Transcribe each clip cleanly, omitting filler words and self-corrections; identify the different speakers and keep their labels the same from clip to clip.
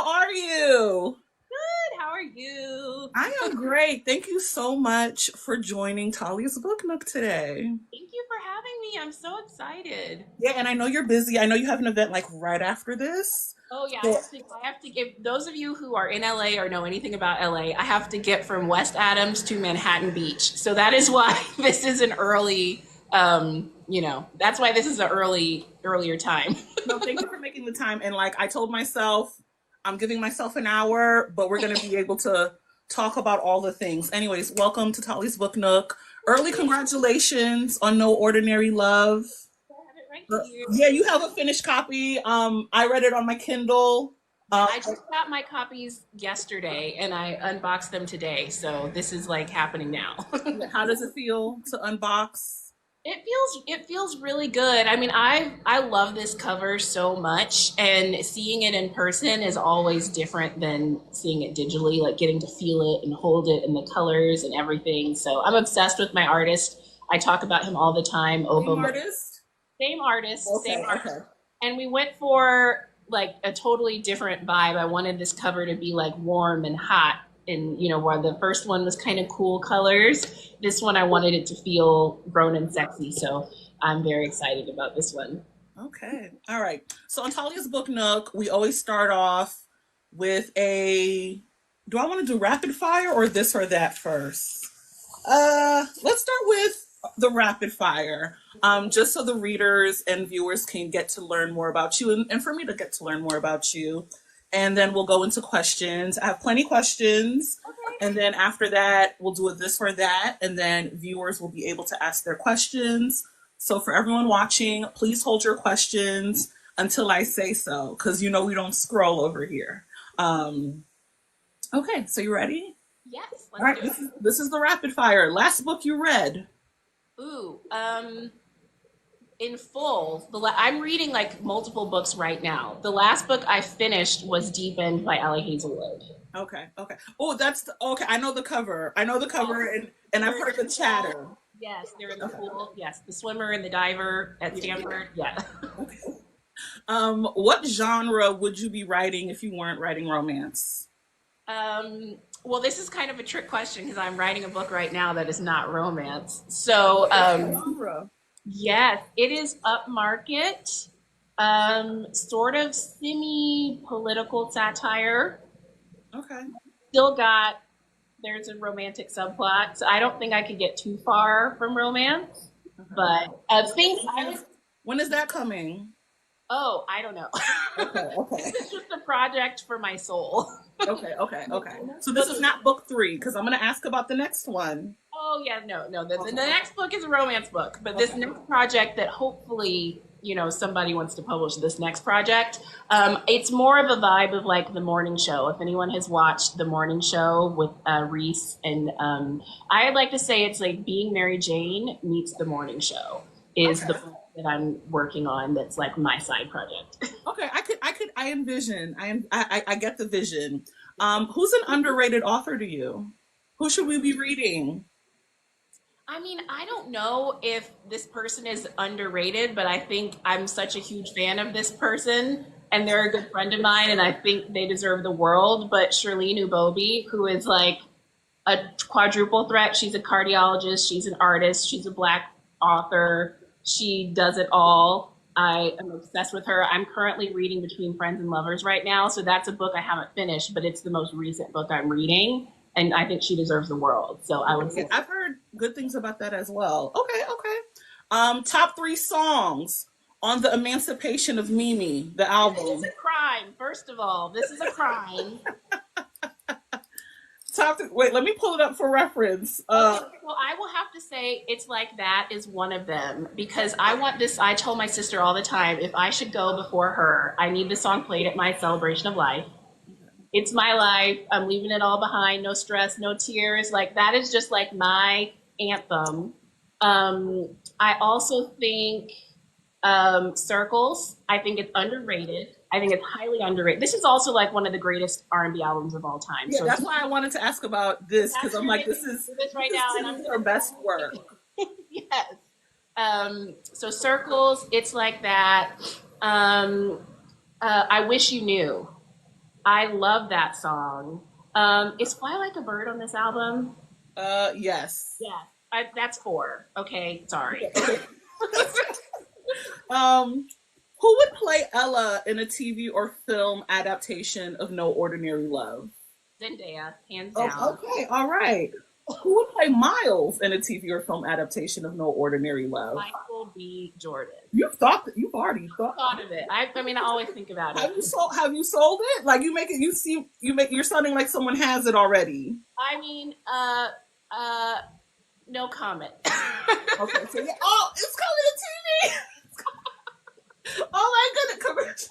Speaker 1: How are you?
Speaker 2: Good. How are you?
Speaker 1: I am great. Thank you so much for joining Talia's Book Nook today.
Speaker 2: Thank you for having me. I'm so excited.
Speaker 1: Yeah, and I know you're busy. I know you have an event like right after this.
Speaker 2: Oh yeah,
Speaker 1: So,
Speaker 2: I have to give those of you who are in LA or know anything about LA, I have to get from West Adams to Manhattan Beach. So that is why this is an early that's why this is an earlier time.
Speaker 1: no, thank you for making the time. And like I told myself, I'm giving myself an hour, but we're going to be able to talk about all the things. Anyways, welcome to Talia's Book Nook. Early congratulations on No Ordinary Love.
Speaker 2: I have it right here.
Speaker 1: Yeah, you have a finished copy. I read it on my Kindle.
Speaker 2: Yeah, I just got my copies yesterday and I unboxed them today. So this is like happening now.
Speaker 1: How does it feel to unbox?
Speaker 2: It feels really good. I mean, I love this cover so much, and seeing it in person is always different than seeing it digitally, like getting to feel it and hold it and the colors and everything. So I'm obsessed with my artist. I talk about him all the time.
Speaker 1: Same artist?
Speaker 2: Same artist,
Speaker 1: Okay,
Speaker 2: same artist.
Speaker 1: okay.
Speaker 2: And we went for like a totally different vibe. I wanted this cover to be like warm and hot. And while the first one was kind of cool colors, this one I wanted it to feel grown and sexy. So I'm very excited about this one.
Speaker 1: Okay. All right. So on Talia's Book Nook, we always start off with a do I want to do rapid fire or this or that first? Let's start with the rapid fire. Just so the readers and viewers can get to learn more about you and for me to get to learn more about you. And then we'll go into questions. I have plenty of questions.
Speaker 2: Okay.
Speaker 1: And then after that, we'll do a this or that. And then viewers will be able to ask their questions. So for everyone watching, please hold your questions until I say so, because we don't scroll over here. Okay, so you ready?
Speaker 2: Yes,
Speaker 1: All right,
Speaker 2: let's do it.
Speaker 1: this is the rapid fire. Last book you read.
Speaker 2: Ooh, in full, I'm reading like multiple books right now. The last book I finished was Deep End by Allie Hazelwood.
Speaker 1: Okay, okay. Oh, okay. I know the cover. I know the cover, and I've heard the chatter.
Speaker 2: Yes, they're in the pool. Yes, the swimmer and the diver at Stanford. Yeah.
Speaker 1: Okay. What genre would you be writing if you weren't writing romance?
Speaker 2: Well, this is kind of a trick question because I'm writing a book right now that is not romance. So,
Speaker 1: Genre.
Speaker 2: yes, it is upmarket, sort of semi-political satire.
Speaker 1: Okay.
Speaker 2: Still got there's a romantic subplot, so I don't think I could get too far from romance. But things I was
Speaker 1: When is that coming?
Speaker 2: oh, I don't know.
Speaker 1: Okay, okay.
Speaker 2: This is just a project for my soul.
Speaker 1: Okay, okay, okay. So this is not book 3, because I'm going to ask about the next one.
Speaker 2: Oh yeah, no. The next book is a romance book, but this next project that hopefully somebody wants to publish this next project. It's more of a vibe of like the morning show. If anyone has watched the morning show with Reese, and I'd like to say it's like Being Mary Jane meets the morning show is the book that I'm working on. That's like my side project.
Speaker 1: Okay, I envision. I get the vision. Who's an underrated author to you? Who should we be reading?
Speaker 2: I mean, I don't know if this person is underrated, but I think I'm such a huge fan of this person, and they're a good friend of mine, and I think they deserve the world. But Shirlene Ubobi, who is like a quadruple threat, she's a cardiologist, she's an artist, she's a Black author, she does it all. I am obsessed with her. I'm currently reading Between Friends and Lovers right now, so that's a book I haven't finished, but it's the most recent book I'm reading. And I think she deserves the world. So I would say
Speaker 1: I've heard good things about that as well. Okay, okay. Top 3 songs on the Emancipation of Mimi, the album.
Speaker 2: this is a crime. First of all, this is a crime.
Speaker 1: Wait, let me pull it up for reference.
Speaker 2: Okay, well, I will have to say It's Like That is one of them because I want this. I tell my sister all the time, if I should go before her, I need this song played at my celebration of life. It's my life. I'm leaving it all behind. No stress, no tears. Like that is just like my anthem. I also think Circles. I think it's underrated. I think it's highly underrated. This is also like one of the greatest R&B albums of all time.
Speaker 1: Yeah,
Speaker 2: so
Speaker 1: that's why I wanted to ask about this because I'm like, this is
Speaker 2: right now, and I'm
Speaker 1: her best work.
Speaker 2: Yes. So Circles. It's Like That. I Wish You Knew I love that song. Is Fly Like a Bird on this album?
Speaker 1: Yes.
Speaker 2: Yeah, that's 4. Okay, sorry.
Speaker 1: Okay. Um, who would play Ella in a TV or film adaptation of No Ordinary Love?
Speaker 2: Zendaya, hands
Speaker 1: Oh,
Speaker 2: down.
Speaker 1: okay, all right. Who would play Miles in a TV or film adaptation of No Ordinary Love?
Speaker 2: Michael B. Jordan.
Speaker 1: You've already thought.
Speaker 2: Thought of it. I mean, I always think about it.
Speaker 1: Have you sold it? Like you make it. You're sounding like someone has it already.
Speaker 2: I mean, no comment.
Speaker 1: Okay, so yeah. Oh, it's coming to TV. Oh my goodness.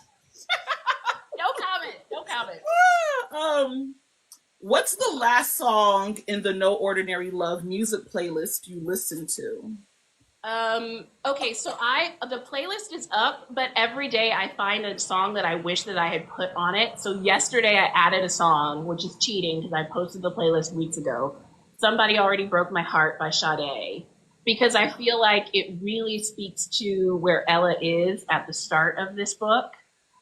Speaker 2: No comment. No comment.
Speaker 1: What's the last song in the No Ordinary Love music playlist you listened to?
Speaker 2: Okay, so the playlist is up, but every day I find a song that I wish that I had put on it. So yesterday I added a song, which is cheating because I posted the playlist weeks ago. Somebody Already Broke My Heart by Sade, because I feel like it really speaks to where Ella is at the start of this book.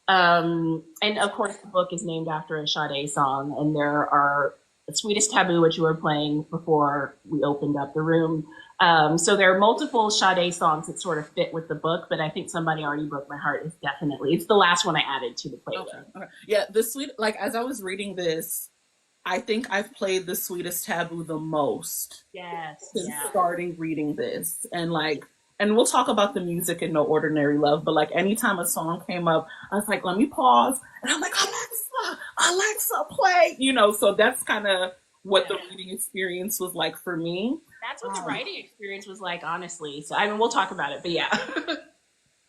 Speaker 2: And of course the book is named after a Sade song, and there are The Sweetest Taboo, which you were playing before we opened up the room. So there are multiple Sade songs that sort of fit with the book, but I think Somebody Already Broke My Heart is definitely, it's the last one I added to the playlist.
Speaker 1: Okay. Yeah, as I was reading this, I think I've played The Sweetest Taboo the most
Speaker 2: Yes.
Speaker 1: since
Speaker 2: Yeah.
Speaker 1: starting reading this. And we'll talk about the music in No Ordinary Love, but like anytime a song came up, I was like, let me pause. And I'm like, Alexa, play. So that's kind of what the reading experience was like for me.
Speaker 2: That's what the writing experience was like, honestly. So, I mean, we'll talk about it, but yeah.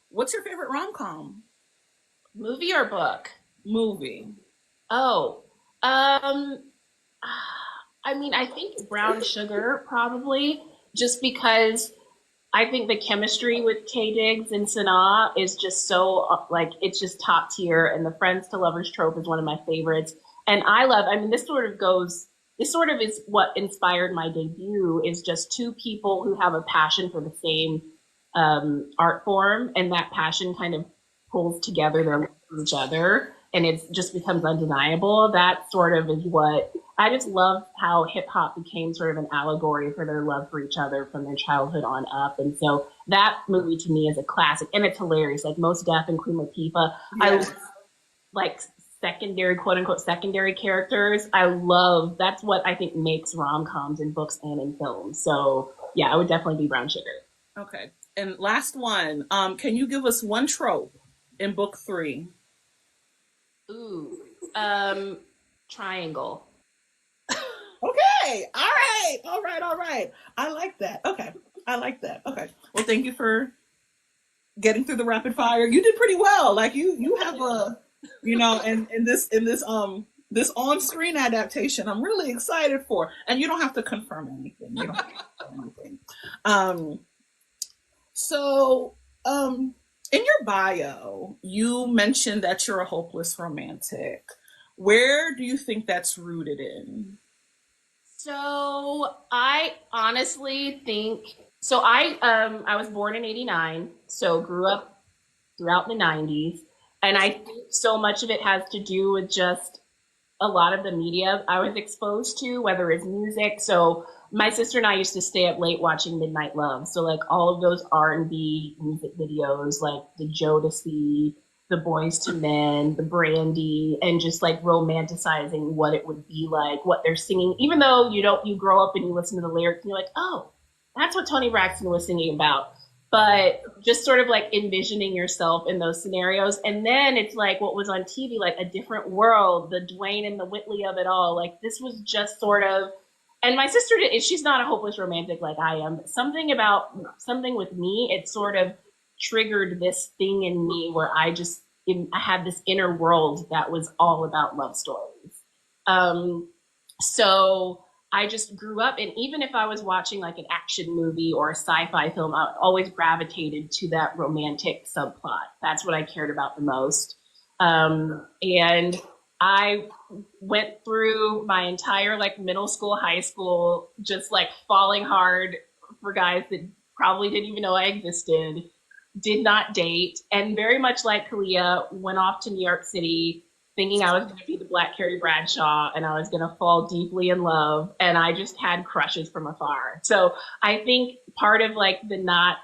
Speaker 1: What's your favorite rom-com?
Speaker 2: Movie or book?
Speaker 1: Movie.
Speaker 2: Oh, I mean, I think Brown Sugar probably, just because I think the chemistry with K Diggs and Sanaa is just so like it's just top tier, and the friends to lovers trope is one of my favorites. And I mean, this sort of is what inspired my debut, is just two people who have a passion for the same art form, and that passion kind of pulls together their love for each other, and it just becomes undeniable. That sort of is what I just love, how hip hop became sort of an allegory for their love for each other from their childhood on up. And so that movie to me is a classic, and it's hilarious. Like Mos Def and Queen Latifah, yes. I like secondary, quote unquote, secondary characters. That's what I think makes rom-coms in books and in films. So yeah, I would definitely be Brown Sugar.
Speaker 1: Okay. And last one, can you give us one trope in book 3?
Speaker 2: Ooh, triangle.
Speaker 1: Okay. All right. I like that. Okay. Okay. Well, thank you for getting through the rapid fire. You did pretty well. Like you have in this on-screen adaptation, I'm really excited for. And you don't have to confirm anything. In your bio, you mentioned that you're a hopeless romantic. Where do you think that's rooted in?
Speaker 2: So I honestly think, I was born in 89, so grew up throughout the 90s. And I think so much of it has to do with just a lot of the media I was exposed to, whether it's music. So my sister and I used to stay up late watching Midnight Love. So like all of those R&B music videos, like the Jodeci, the Boys to Men, the Brandy, and just like romanticizing what it would be like, what they're singing. Even though you grow up and you listen to the lyrics and you're like, oh, that's what Toni Braxton was singing about. But just sort of like envisioning yourself in those scenarios. And then it's like what was on TV, like a different world, the Dwayne and the Whitley of it all. Like this was just sort of, and my sister, she's not a hopeless romantic like I am. But something with me, it sort of triggered this thing in me where I had this inner world that was all about love stories. So I just grew up, and even if I was watching like an action movie or a sci-fi film, I always gravitated to that romantic subplot. That's what I cared about the most. And I went through my entire like middle school, high school, just like falling hard for guys that probably didn't even know I existed, did not date, and very much like Kalia, went off to New York City thinking I was going to be the Black Carrie Bradshaw and I was going to fall deeply in love. And I just had crushes from afar. So I think part of like the not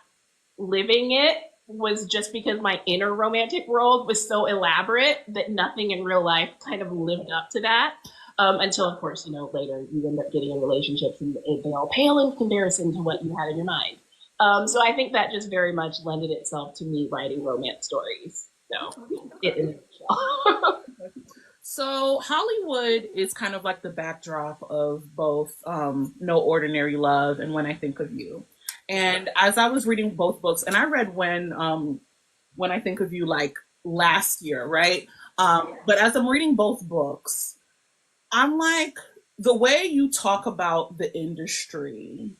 Speaker 2: living it was just because my inner romantic world was so elaborate that nothing in real life kind of lived up to that. Until, of course, later you end up getting in relationships and they all pale in comparison to what you had in your mind. So I think that just very much lended itself to me writing romance stories. So it in a nutshell.
Speaker 1: So Hollywood is kind of like the backdrop of both No Ordinary Love and When I Think of You. And as I was reading both books, and I read When I Think of You like last year, right? But as I'm reading both books, I'm like, the way you talk about the industry,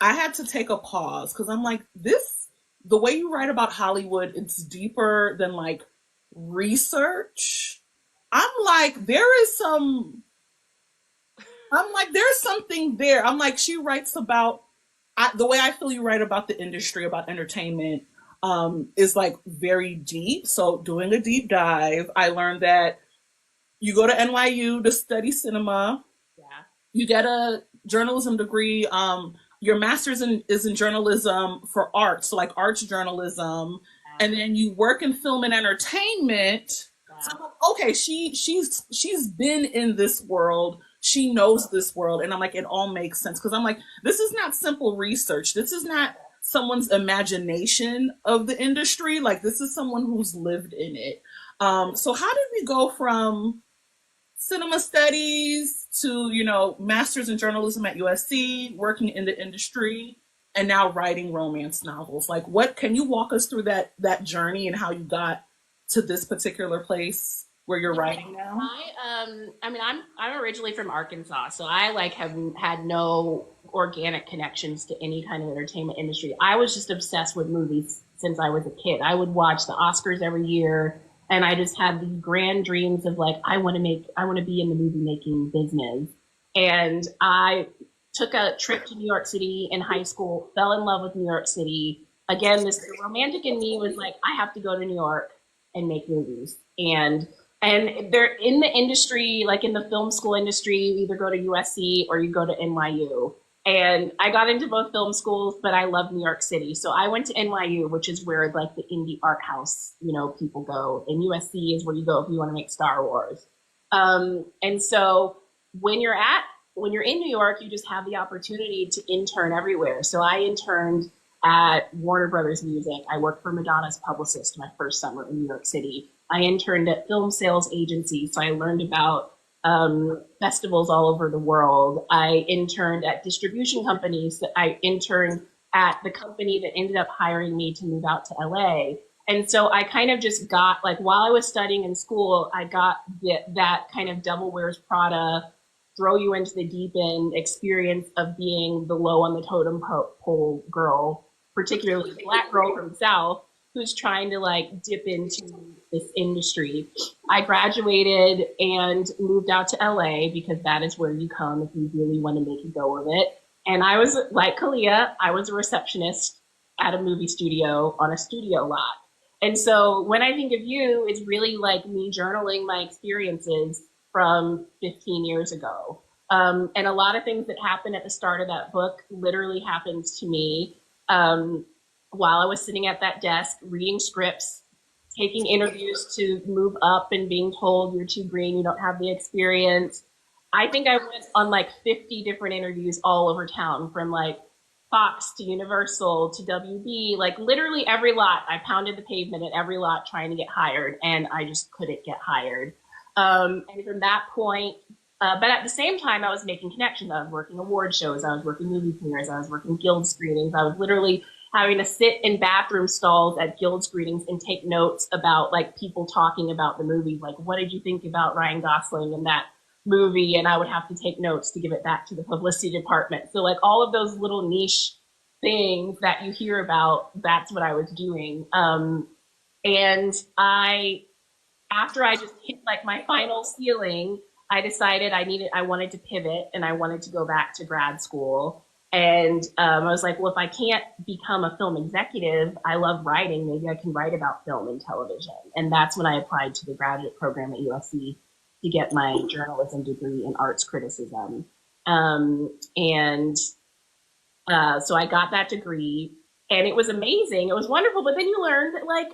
Speaker 1: I had to take a pause because I'm like, the way you write about Hollywood, it's deeper than like research. I'm like, there's something there. I'm like, she writes about, the way I feel you write about the industry, about entertainment, is like very deep. So doing a deep dive, I learned that you go to NYU to study cinema.
Speaker 2: Yeah.
Speaker 1: You get a journalism degree. Your master's is in journalism for art, so like arts journalism, and then you work in film and entertainment. Wow. So I'm like, okay, she's been in this world. She knows this world, and I'm like, it all makes sense because I'm like, this is not simple research. This is not someone's imagination of the industry. Like, this is someone who's lived in it. So how did we go from cinema studies to, master's in journalism at USC, working in the industry, and now writing romance novels? Like, what can you walk us through that journey and how you got to this particular place where you're writing now?
Speaker 2: I'm originally from Arkansas, so I like have had no organic connections to any kind of entertainment industry. I was just obsessed with movies since I was a kid. I would watch the Oscars every year. And I just had these grand dreams of like, I want to be in the movie making business. And I took a trip to New York City in high school, fell in love with New York City. Again, the romantic in me was like, I have to go to New York and make movies. And they're in the industry, like in the film school industry, you either go to USC or you go to NYU. And I got into both film schools, but I love New York City. So I went to NYU, which is where like the indie art house, people go. And USC is where you go if you want to make Star Wars. And so when you're in New York, you just have the opportunity to intern everywhere. So I interned at Warner Brothers Music. I worked for Madonna's publicist my first summer in New York City. I interned at film sales agencies. So I learned about festivals all over the world. I interned at distribution companies. I interned at the company that ended up hiring me to move out to LA. And so I kind of just got, like, while I was studying in school, I got that kind of Devil Wears Prada, throw you into the deep end experience of being the low on the totem pole girl, particularly a Black girl from the South, who's trying to like dip into this industry. I graduated and moved out to LA because that is where you come if you really want to make a go of it. And I was like Kalia, I was a receptionist at a movie studio on a studio lot. And so When I Think of You is really like me journaling my experiences from 15 years ago. And a lot of things that happened at the start of that book literally happened to me while I was sitting at that desk reading scripts, taking interviews to move up and being told you're too green, you don't have the experience. I think I went on like 50 different interviews all over town, from like Fox to Universal to WB, like literally every lot. I pounded the pavement at every lot trying to get hired, and I just couldn't get hired. And from that point, but at the same time, I was making connections. I was working award shows, I was working movie premieres, I was working guild screenings. I was literally having to sit in bathroom stalls at guild screenings and take notes about like people talking about the movie. Like, what did you think about Ryan Gosling in that movie? And I would have to take notes to give it back to the publicity department. So like all of those little niche things that you hear about, that's what I was doing. And after I just hit like my final ceiling, I decided I wanted to pivot and I wanted to go back to grad school. And I was like, well, if I can't become a film executive, I love writing. Maybe I can write about film and television. And that's when I applied to the graduate program at USC to get my journalism degree in arts criticism. So I got that degree, and it was amazing. It was wonderful. But then you learn that like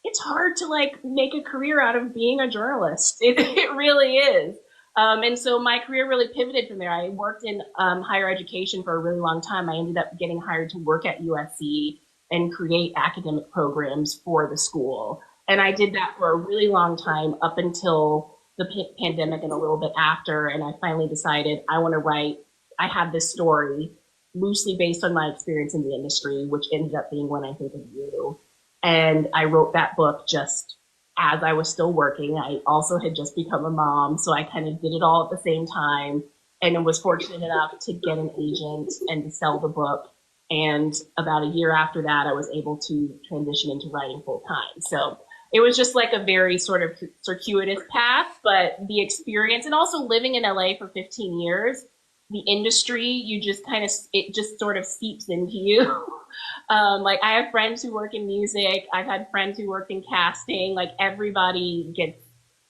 Speaker 2: it's hard to like make a career out of being a journalist. It really is. And so my career really pivoted from there. I worked in higher education for a really long time. I ended up getting hired to work at USC and create academic programs for the school. And I did that for a really long time up until the pandemic and a little bit after. And I finally decided I want to write. I have this story loosely based on my experience in the industry, which ended up being When I Think of You. And I wrote that book just as I was still working. I also had just become a mom, so I kind of did it all at the same time, and was fortunate enough to get an agent and to sell the book. And about a year after that, I was able to transition into writing full time. So it was just like a very sort of circuitous path, but the experience, and also living in LA for 15 years, the industry, you just kind of, it just sort of seeps into you. Like I have friends who work in music. I've had friends who work in casting. Like everybody gets,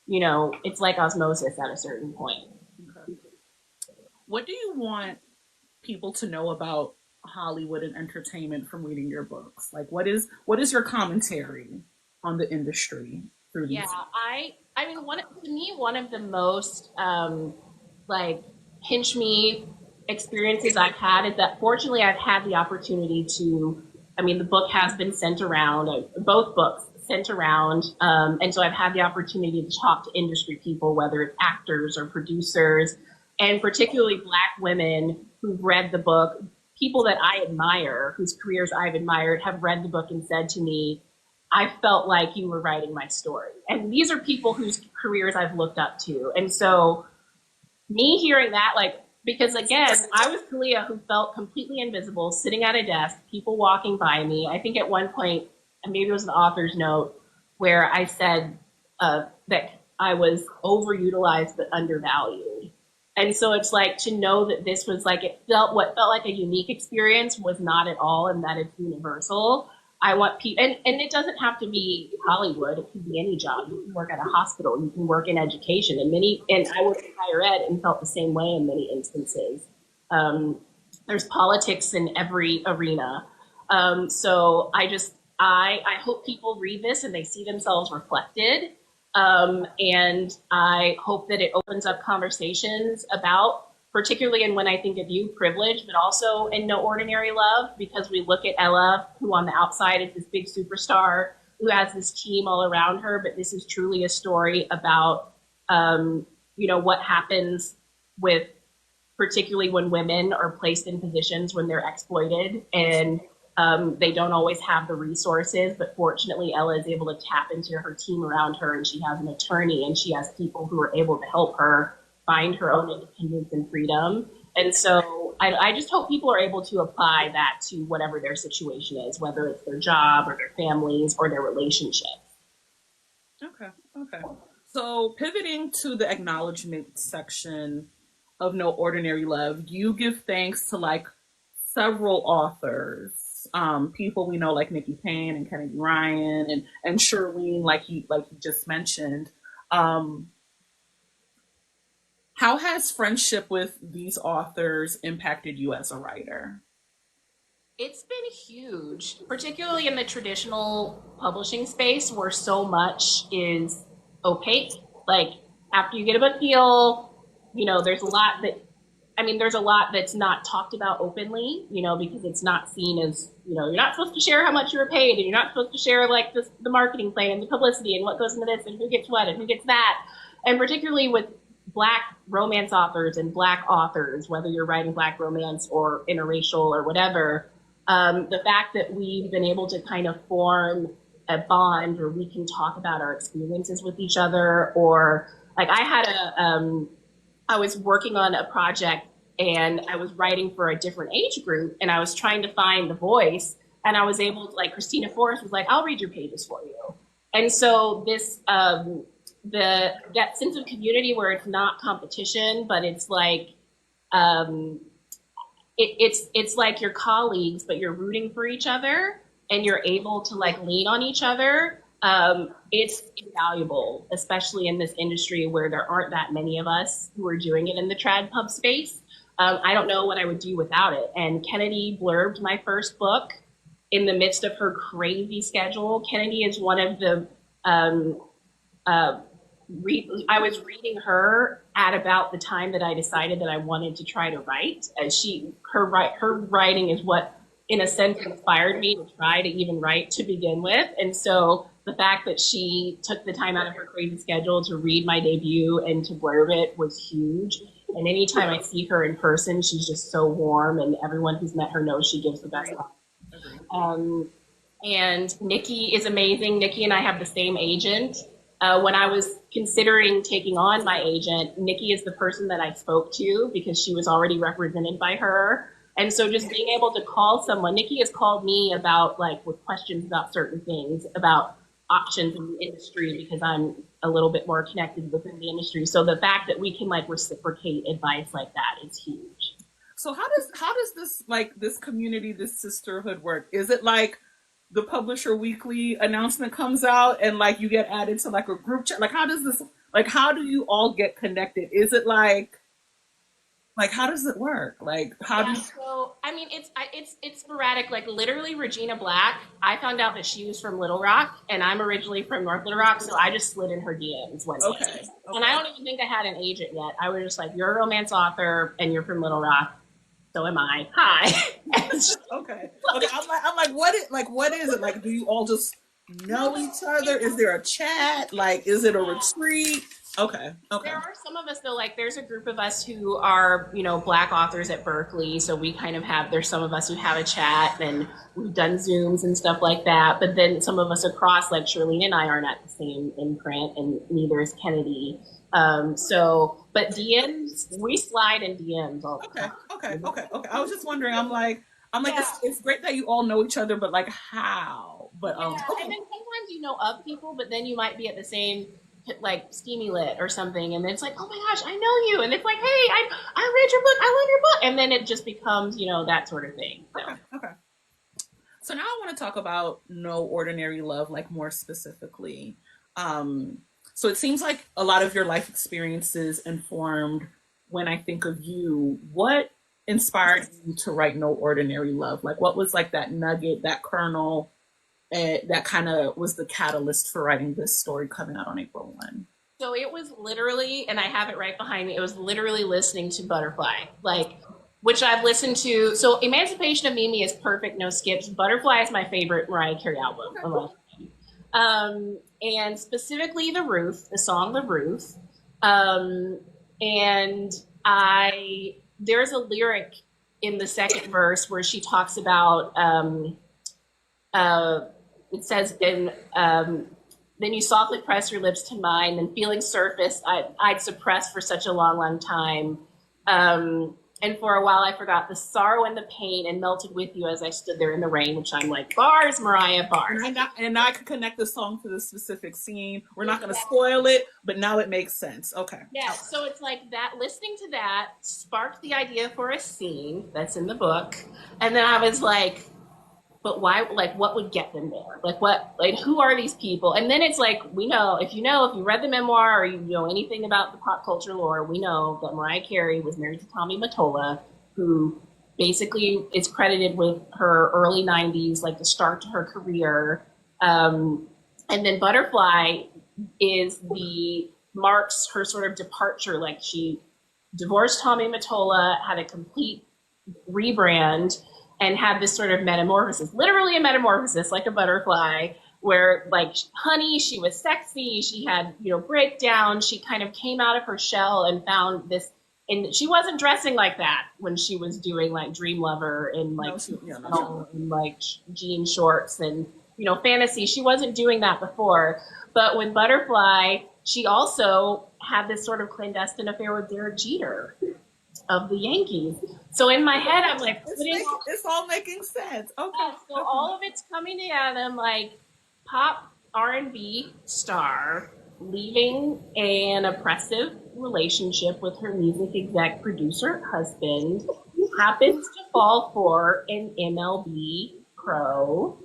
Speaker 2: it's like osmosis at a certain point.
Speaker 1: Okay. What do you want people to know about Hollywood and entertainment from reading your books? Like what is your commentary on the industry through these?
Speaker 2: Yeah, I mean, one of the most like pinch me experiences I've had is that fortunately I've had the opportunity to, the book has been sent around, both books sent around. And so I've had the opportunity to talk to industry people, whether it's actors or producers, and particularly Black women who've read the book, people that I admire, whose careers I've admired, have read the book and said to me, I felt like you were writing my story. And these are people whose careers I've looked up to. And so me hearing that, because again, I was Talia who felt completely invisible, sitting at a desk, people walking by me. I think at one point, and maybe it was an author's note, where I said that I was overutilized but undervalued. And so it's like to know that this was like, what felt like a unique experience was not at all, and that it's universal. I want people, and it doesn't have to be Hollywood. It could be any job. You can work at a hospital. You can work in education, and I worked in higher ed and felt the same way in many instances. There's politics in every arena. So I hope people read this and they see themselves reflected. And I hope that it opens up conversations about, particularly in When I Think of You, privilege, but also in No Ordinary Love, because we look at Ella, who on the outside is this big superstar, who has this team all around her, but this is truly a story about, what happens with, particularly when women are placed in positions when they're exploited and they don't always have the resources, but fortunately Ella is able to tap into her team around her, and she has an attorney and she has people who are able to help her find her own independence and freedom. And so I just hope people are able to apply that to whatever their situation is, whether it's their job or their families or their relationships.
Speaker 1: Okay. So pivoting to the acknowledgement section of No Ordinary Love, you give thanks to several authors, people we know like Nikki Payne and Kennedy Ryan and Shirlene, like you just mentioned. How has friendship with these authors impacted you as a writer?
Speaker 2: It's been huge, particularly in the traditional publishing space where so much is opaque. Like after you get a book deal, there's a lot that's not talked about openly, because it's not seen as, you're not supposed to share how much you were paid, and you're not supposed to share the marketing plan and the publicity and what goes into this and who gets what and who gets that. And particularly with Black romance authors and Black authors, whether you're writing Black romance or interracial or whatever, the fact that we've been able to kind of form a bond where we can talk about our experiences with each other, or I was working on a project and I was writing for a different age group and I was trying to find the voice, and I was able to, Christina Forrest was like, I'll read your pages for you. And so this, that sense of community where it's not competition, but it's it's like your colleagues, but you're rooting for each other and you're able to lean on each other. it's invaluable, especially in this industry where there aren't that many of us who are doing it in the trad pub space. I don't know what I would do without it. And Kennedy blurbed my first book in the midst of her crazy schedule. Kennedy is one of the I was reading her at about the time that I decided that I wanted to try to write. As her writing is what, in a sense, inspired me to try to even write to begin with. And so the fact that she took the time out of her crazy schedule to read my debut and to blurb it was huge. And anytime I see her in person, she's just so warm, and everyone who's met her knows she gives the best. And Nikki is amazing. Nikki and I have the same agent. When I was considering taking on my agent, Nikki is the person that I spoke to because she was already represented by her. And so just being able to call someone, Nikki has called me about, like, with questions about certain things, about options in the industry, because I'm a little bit more connected within the industry. So the fact that we can, like, reciprocate advice like that is huge.
Speaker 1: So how does this, like, this community, this sisterhood work? Is it like the Publisher Weekly announcement comes out and, like, you get added to, like, a group chat? Like, how does this, like, how do you all get connected? Is it like how does it work? Like, how do you...
Speaker 2: So I mean, it's sporadic. Like, literally, Regina Black, I found out that she was from Little Rock, and I'm originally from North Little Rock, so I just slid in her DMs one day. Okay. And I don't even think I had an agent yet. I was just like, you're a romance author and you're from Little Rock, so am I. Hi.
Speaker 1: Okay. I'm like, what is it? Like, do you all just know each other? Is there a chat? Like, is it a retreat? Okay.
Speaker 2: There are some of us, though, like, there's a group of us who are, you know, Black authors at Berkeley. So we kind of there's some of us who have a chat, and we've done Zooms and stuff like that. But then some of us across, like Shirlene and I, aren't at the same imprint, and neither is Kennedy. But DMs, we slide in DMs all the time.
Speaker 1: Okay. I was just wondering, I'm like, it's great that you all know each other, but, like, how? But
Speaker 2: And then sometimes you know of people, but then you might be at the same, like, Steamy Lit or something, and then it's like, oh my gosh, I know you, and it's like, hey, I read your book, I love your book, and then it just becomes, you know, that sort of thing. So.
Speaker 1: Okay. So now I want to talk about No Ordinary Love, like, more specifically. So it seems like a lot of your life experiences informed when I think of you. What inspired you to write No Ordinary Love? Like, what was, like, that nugget, that kernel, that kind of was the catalyst for writing this story coming out on April 1?
Speaker 2: So it was literally, and I have it right behind me, it was literally listening to Butterfly, like, which I've listened to. So Emancipation of Mimi is perfect, no skips. Butterfly is my favorite Mariah Carey album. Okay. And specifically the song The Roof. And there's a lyric in the second verse where she talks about, it says, then you softly press your lips to mine, then feeling surface I'd suppressed for such a long, long time. And for a while I forgot the sorrow and the pain and melted with you as I stood there in the rain, which I'm like, bars, Mariah, bars.
Speaker 1: And I could connect the song to this specific scene. We're not going to spoil it, but now it makes sense. Okay.
Speaker 2: Yeah, so it's like that, listening to that sparked the idea for a scene that's in the book. And then I was like, but why, like, what would get them there? Like, who are these people? And then it's like, we know, if you read the memoir or you know anything about the pop culture lore, we know that Mariah Carey was married to Tommy Mottola, who basically is credited with her early 90s, like, the start to her career. And then Butterfly marks her sort of departure. Like, she divorced Tommy Mottola, had a complete rebrand, and had this sort of metamorphosis, literally a metamorphosis, like a butterfly, where, like, honey, she was sexy, she had, you know, breakdowns, she kind of came out of her shell and found this, and she wasn't dressing like that when she was doing, like, Dream Lover and, like, and, like, jean shorts and, you know, fantasy. She wasn't doing that before. But with Butterfly, she also had this sort of clandestine affair with Derek Jeter of the Yankees. So in my head, I'm like,
Speaker 1: it's all making sense. Okay.
Speaker 2: So all of it's coming together. I'm like, pop R&B star leaving an oppressive relationship with her music exec producer husband, happens to fall for an MLB pro,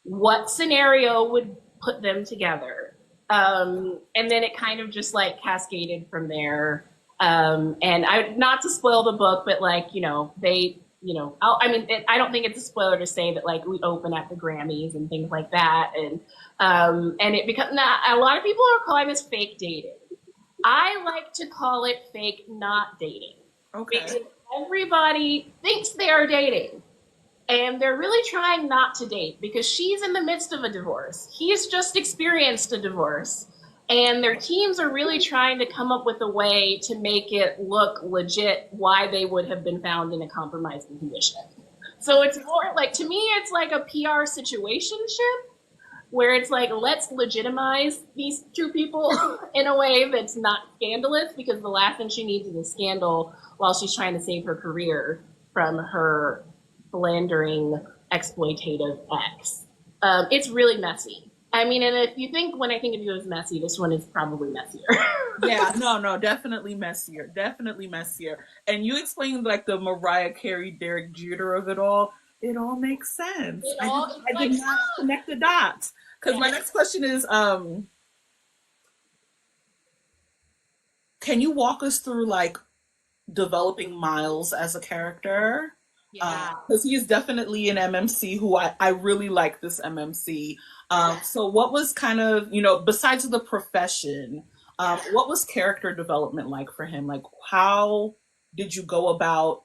Speaker 2: what scenario would put them together. And then it kind of just like cascaded from there. And I, not to spoil the book, but like, you know, they, you know, I don't think it's a spoiler to say that like we open at the Grammys and things like that. And it becomes, now, a lot of people are calling this fake dating. I like to call it fake not dating.
Speaker 1: Okay.
Speaker 2: Because everybody thinks they are dating. And they're really trying not to date because she's in the midst of a divorce. He's just experienced a divorce. And their teams are really trying to come up with a way to make it look legit why they would have been found in a compromising condition. So it's more like, to me, it's like a PR situationship where it's like, let's legitimize these two people in a way that's not scandalous, because the last thing she needs is a scandal while she's trying to save her career from her philandering, exploitative ex. It's really messy. I mean, and if you think, when I think of you as messy, this one is probably messier.
Speaker 1: Yeah, no, definitely messier. Definitely messier. And you explained like the Mariah Carey, Derek Jeter of it all. It all makes sense. I did not connect the dots. Because my next question is, can you walk us through like developing Miles as a character?
Speaker 2: Yeah.
Speaker 1: Because he is definitely an MMC who I really like this MMC. So what was kind of, you know, besides the profession, what was character development like for him? Like, how did you go about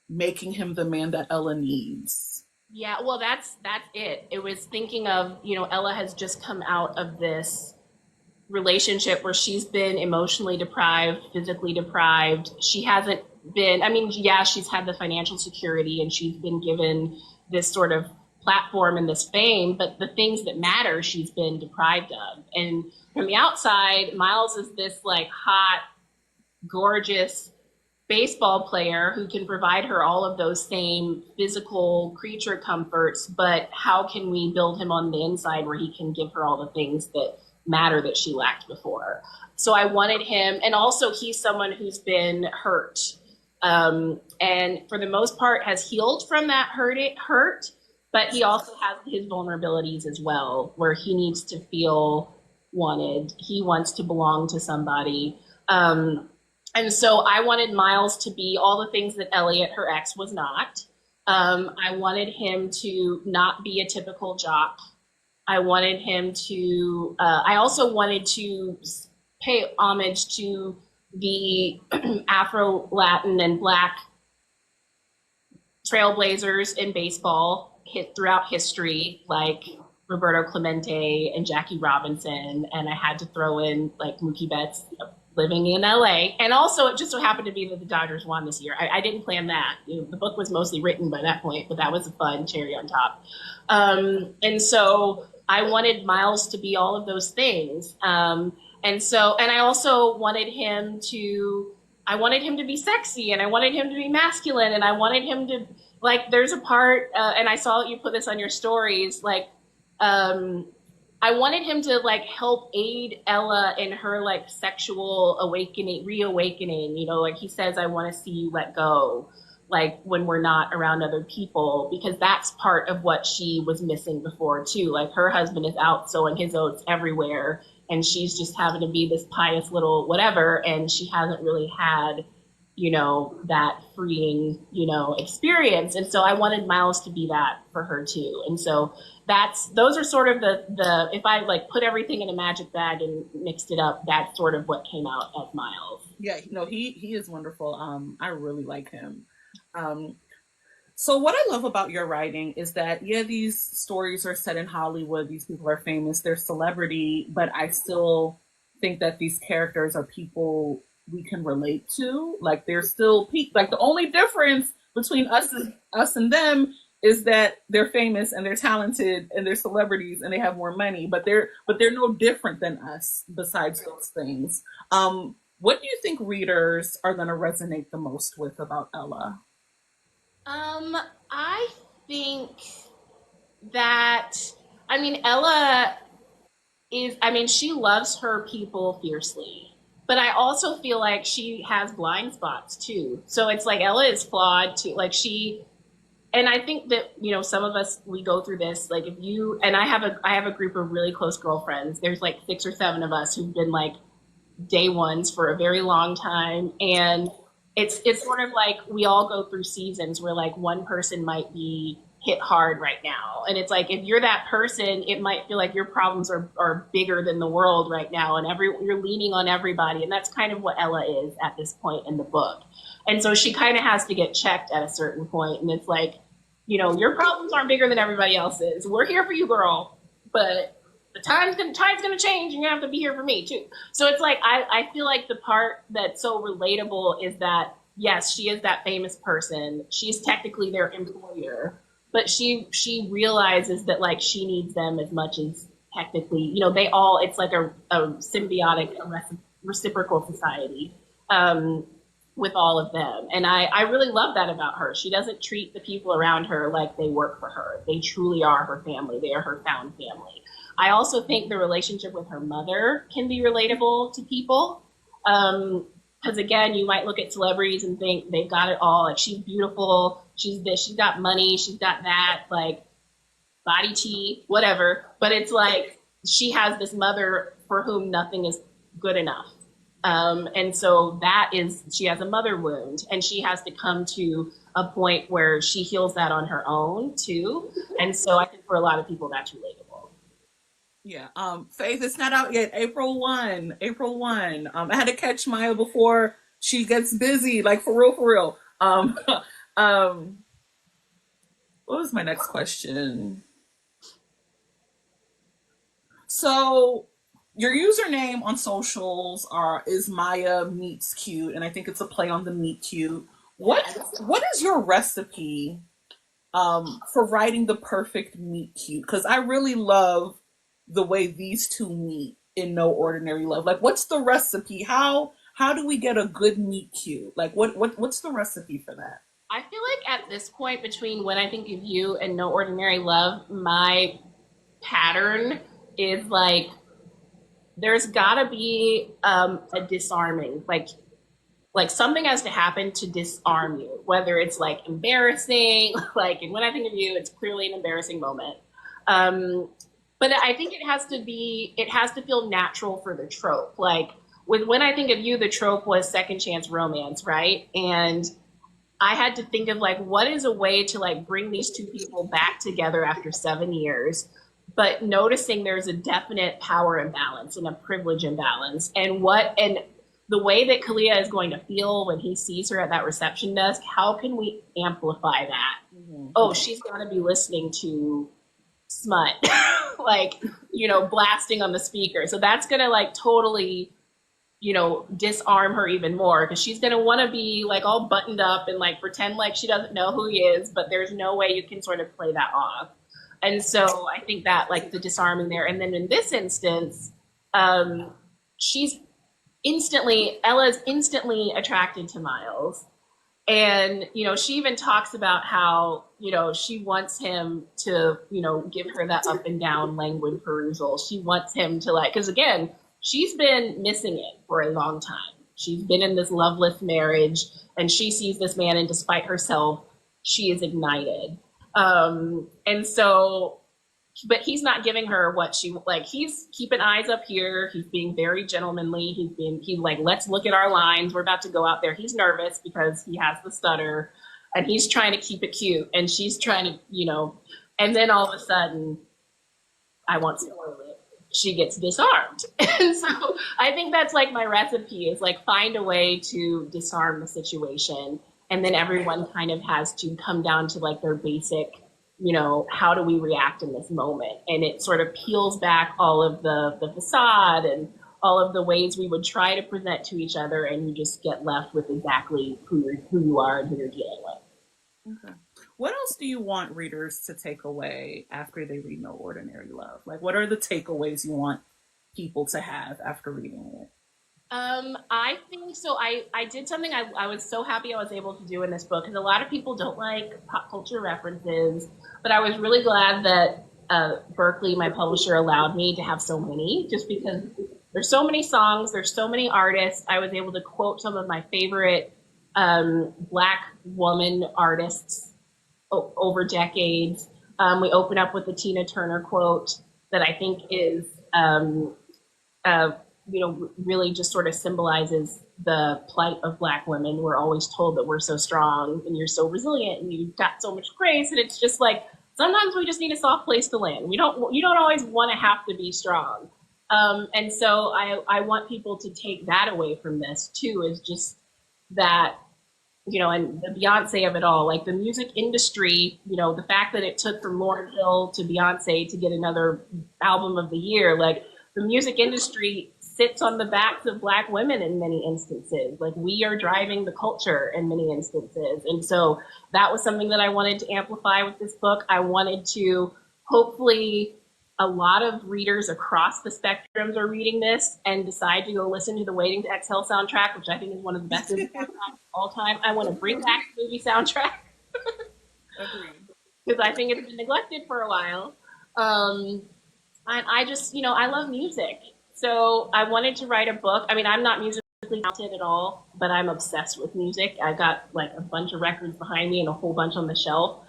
Speaker 1: making him the man that Ella needs?
Speaker 2: Yeah, well, that's it. It was thinking of, you know, Ella has just come out of this relationship where she's been emotionally deprived, physically deprived. She hasn't been, I mean, yeah, she's had the financial security and she's been given this sort of platform and this fame, but the things that matter, she's been deprived of. And from the outside, Miles is this like hot, gorgeous baseball player who can provide her all of those same physical creature comforts, but how can we build him on the inside where he can give her all the things that matter that she lacked before? So I wanted him, and also he's someone who's been hurt, and for the most part has healed from that hurt, but he also has his vulnerabilities as well, where he needs to feel wanted. He wants to belong to somebody. And so I wanted Miles to be all the things that Elliot, her ex, was not. I wanted him to not be a typical jock. I wanted him to, I also wanted to pay homage to the Afro-Latin and Black trailblazers in baseball throughout history, like Roberto Clemente and Jackie Robinson. And I had to throw in like Mookie Betts living in LA. And also it just so happened to be that the Dodgers won this year. I didn't plan that. You know, the book was mostly written by that point, but that was a fun cherry on top. And so I wanted Miles to be all of those things. And I also wanted him to, be sexy, and I wanted him to be masculine, and I wanted him to, like, there's a part, and I saw that you put this on your stories, like, I wanted him to like help aid Ella in her like sexual reawakening, you know, like he says, I want to see you let go, like when we're not around other people, because that's part of what she was missing before too. Like her husband is out sowing his oats everywhere and she's just having to be this pious little whatever. And she hasn't really had, you know, that freeing, you know, experience. And so I wanted Miles to be that for her too. And so those are sort of the if I like put everything in a magic bag and mixed it up, that's sort of what came out as Miles.
Speaker 1: Yeah, no, he is wonderful. I really like him. So what I love about your writing is that, yeah, these stories are set in Hollywood. These people are famous. They're celebrity, but I still think that these characters are people we can relate to. Like they're still like the only difference between us and them is that they're famous and they're talented and they're celebrities and they have more money, but they're no different than us besides those things. What do you think readers are going to resonate the most with about Ella?
Speaker 2: I think that, I mean, Ella she loves her people fiercely, but I also feel like she has blind spots too. So it's like Ella is flawed too. Like and I think that, you know, some of us, we go through this, like if you, and I have a group of really close girlfriends. There's like 6 or 7 of us who've been like day ones for a very long time. And it's sort of like we all go through seasons where like one person might be hit hard right now. And it's like if you're that person, it might feel like your problems are bigger than the world right now, and you're leaning on everybody. And that's kind of what Ella is at this point in the book. And so she kind of has to get checked at a certain point, and it's like, you know, your problems aren't bigger than everybody else's. We're here for you, girl, but the tide's gonna change, and you have to be here for me too. So it's like I feel like the part that's so relatable is that yes, she is that famous person. She's technically their employer, but she realizes that like she needs them as much as technically, you know, they all, it's like a symbiotic, reciprocal society. With all of them. And I really love that about her. She doesn't treat the people around her like they work for her. They truly are her family. They are her found family. I also think the relationship with her mother can be relatable to people. Because again, you might look at celebrities and think they've got it all. Like she's beautiful, she's this, she's got money, she's got that, like body tea, whatever. But it's like she has this mother for whom nothing is good enough. And so that is, she has a mother wound, and she has to come to a point where she heals that on her own too. And so I think for a lot of people that's relatable.
Speaker 1: Yeah. Faith, it's not out yet. April 1. April 1. I had to catch Maya before she gets busy, like for real, for real. Um, what was my next question? So your username on socials is Maya Meets Cute, and I think it's a play on the meet cute. What is your recipe for writing the perfect meet cute? Because I really love the way these two meet in No Ordinary Love. Like, what's the recipe? How do we get a good meet cute? Like, what's the recipe for that?
Speaker 2: I feel like at this point between When I Think of You and No Ordinary Love, my pattern is like there's gotta be a disarming, like something has to happen to disarm you, whether it's like embarrassing, like in When I Think of You, it's clearly an embarrassing moment. But I think it has to feel natural for the trope. Like with When I Think of You, the trope was second chance romance, right? And I had to think of like, what is a way to like bring these two people back together after 7 years, but noticing there's a definite power imbalance and a privilege imbalance, and the way that Kalia is going to feel when he sees her at that reception desk. How can we amplify that? Mm-hmm. Oh, she's got to be listening to smut, like, you know, blasting on the speaker. So that's going to like totally, you know, disarm her even more, because she's going to want to be like all buttoned up and like pretend like she doesn't know who he is, but there's no way you can sort of play that off. And so I think that like the disarming there. And then in this instance, Ella's instantly attracted to Miles. And, you know, she even talks about how, you know, she wants him to, you know, give her that up and down languid perusal. She wants him to like, because again, she's been missing it for a long time. She's been in this loveless marriage, and she sees this man, and despite herself, she is ignited. And so, but he's not giving her what she, like, he's keeping eyes up here. He's being very gentlemanly. He's like, let's look at our lines. We're about to go out there. He's nervous because he has the stutter, and he's trying to keep it cute. And she's trying to, you know, and then all of a sudden, I won't spoil it, she gets disarmed. And so I think that's like my recipe is like find a way to disarm the situation. And then everyone kind of has to come down to like their basic, you know, how do we react in this moment? And it sort of peels back all of the facade and all of the ways we would try to present to each other, and you just get left with exactly who you are and who you're dealing with.
Speaker 1: Okay. What else do you want readers to take away after they read No Ordinary Love? Like, what are the takeaways you want people to have after reading it?
Speaker 2: I think so. I did something I was so happy I was able to do in this book, because a lot of people don't like pop culture references, but I was really glad that Berkeley, my publisher, allowed me to have so many, just because there's so many songs, there's so many artists. I was able to quote some of my favorite Black woman artists over decades. We open up with the Tina Turner quote that I think is, uh, really just sort of symbolizes the plight of Black women. We're always told that we're so strong and you're so resilient and you've got so much grace, and it's just like sometimes we just need a soft place to land. You don't always want to have to be strong. And so I want people to take that away from this too, is just that, and the Beyonce of it all, like the music industry, the fact that it took from Lauryn Hill to Beyonce to get another album of the year, like the music industry sits on the backs of Black women in many instances. Like we are driving the culture in many instances. And so that was something that I wanted to amplify with this book. I wanted to, hopefully a lot of readers across the spectrums are reading this and decide to go listen to the Waiting to Exhale soundtrack, which I think is one of the best movie soundtracks of all time. I want to bring back the movie soundtrack because I think it's been neglected for a while. And I just, I love music. So I wanted to write a book. I mean, I'm not musically talented at all, but I'm obsessed with music. I got like a bunch of records behind me and a whole bunch on the shelf.